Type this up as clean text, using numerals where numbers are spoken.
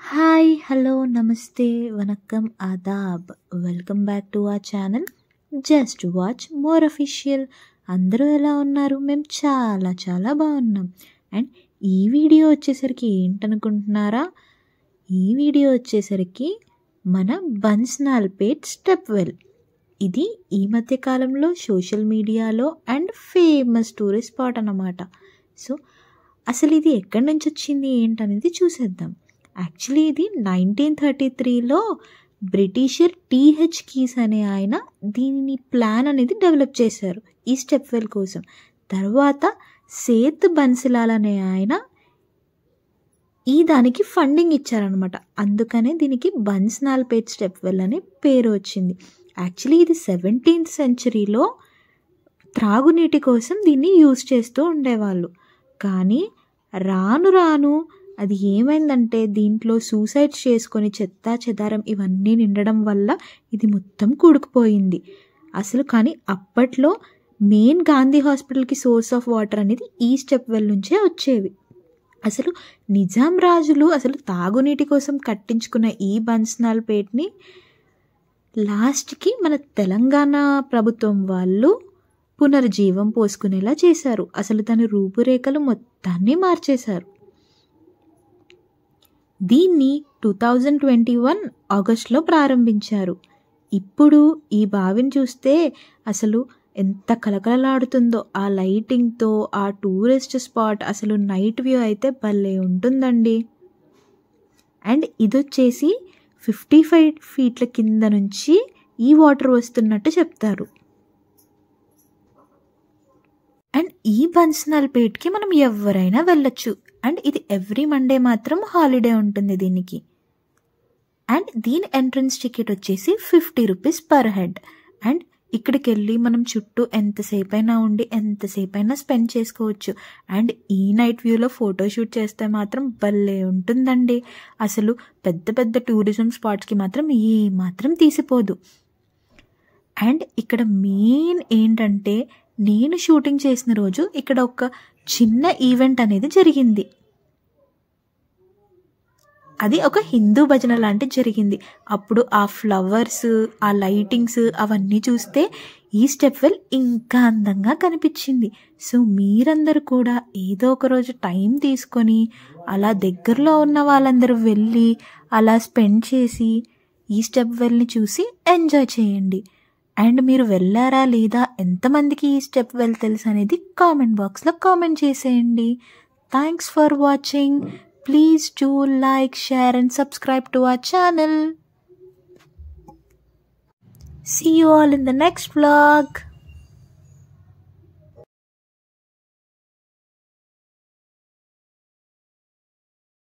Hi hello నమస్తే వనక్కం ఆదాబ్ welcome back to our channel just watch more official. అందరూ ఎలా ఉన్నారు? మేము చాలా చాలా బాగున్నాం. అండ్ ఈ వీడియో వచ్చేసరికి ఏంటనుకుంటున్నారా? ఈ వీడియో వచ్చేసరికి మన బన్స్నాల్పేట్ స్టెప్ వెల్. ఇది ఈ మధ్య కాలంలో సోషల్ మీడియాలో అండ్ ఫేమస్ టూరిస్ట్ స్పాట్ అన్నమాట. సో అసలు ఇది ఎక్కడి నుంచి వచ్చింది ఏంటనేది చూసేద్దాం. యాక్చువల్లీ ఇది 1933లో బ్రిటిషర్ టీహెచ్ కీస్ అనే ఆయన దీని ప్లాన్ అనేది డెవలప్ చేశారు ఈ స్టెప్ వెల్ కోసం. తర్వాత సేత్ బన్సిలాల్ అనే ఆయన ఈ దానికి ఫండింగ్ ఇచ్చారనమాట. అందుకనే దీనికి బన్స్నాల్పేట్ స్టెప్ వెల్ అనే పేరు వచ్చింది. యాక్చువల్లీ ఇది 17th సెంచరీలో త్రాగునీటి కోసం దీన్ని యూజ్ చేస్తూ ఉండేవాళ్ళు. కానీ రాను రాను అది ఏమైందంటే దీంట్లో సూసైడ్స్ చేసుకొని చెత్తా చెదారం ఇవన్నీ నిండడం వల్ల ఇది మొత్తం కూడుకుపోయింది అసలు. కానీ అప్పట్లో మెయిన్ గాంధీ హాస్పిటల్కి సోర్స్ ఆఫ్ వాటర్ అనేది ఈ స్టెప్ వెల్ నుంచే వచ్చేవి. అసలు నిజాం రాజులు అసలు తాగునీటి కోసం కట్టించుకున్న ఈ బన్స్నాల్పేట్ని లాస్ట్కి మన తెలంగాణ ప్రభుత్వం వాళ్ళు పునర్జీవం పోసుకునేలా చేశారు. అసలు దాని రూపురేఖలు మొత్తాన్ని మార్చేశారు. దీన్ని 2021 ఆగస్టులో ప్రారంభించారు. ఇప్పుడు ఈ బావిని చూస్తే అసలు ఎంత కలకలలాడుతుందో ఆ లైటింగ్తో. ఆ టూరిస్ట్ స్పాట్ అసలు నైట్ వ్యూ అయితే భలే ఉంటుందండి. అండ్ ఇది వచ్చేసి 55 ఫీట్ల కింద నుంచి ఈ వాటర్ వస్తున్నట్టు చెప్తారు. అండ్ ఈ బన్స్నాల్పేట్కి మనం ఎవరైనా వెళ్ళొచ్చు. అండ్ ఇది ఎవ్రీ మండే మాత్రం హాలిడే ఉంటుంది దీనికి. అండ్ దీని ఎంట్రన్స్ టికెట్ వచ్చేసి 50 రూపీస్ పర్ హెడ్. అండ్ ఇక్కడికి వెళ్ళి మనం చుట్టూ ఎంతసేపు అయినా ఉండి ఎంతసేపు అయినా స్పెండ్ చేసుకోవచ్చు. అండ్ ఈ నైట్ వ్యూలో ఫోటోషూట్ చేస్తే మాత్రం భలే ఉంటుందండి. అసలు పెద్ద పెద్ద టూరిజం స్పాట్స్కి మాత్రం ఏ మాత్రం తీసిపోదు. అండ్ ఇక్కడ మెయిన్ ఏంటంటే నేను షూటింగ్ చేసిన రోజు ఇక్కడ ఒక చిన్న ఈవెంట్ అనేది జరిగింది. అది ఒక హిందూ భజన లాంటిది జరిగింది. అప్పుడు ఆ ఫ్లవర్స్, ఆ లైటింగ్స్ అవన్నీ చూస్తే ఈ స్టెప్ వెల్ ఇంకా అందంగా కనిపించింది. సో మీరందరూ కూడా ఏదో ఒక రోజు టైం తీసుకొని అలా దగ్గరలో ఉన్న వాళ్ళందరూ వెళ్ళి అలా స్పెండ్ చేసి ఈ స్టెప్ వెల్ని చూసి ఎంజాయ్ చేయండి. అండ్ మీరు వెళ్ళారా లేదా, ఎంతమందికి ఈ స్టెప్ వెల్ తెలుసు అనేది కామెంట్ బాక్స్లో కామెంట్ చేసేయండి. Thanks for watching. Please do like, share and subscribe to our channel. See you all in the next vlog.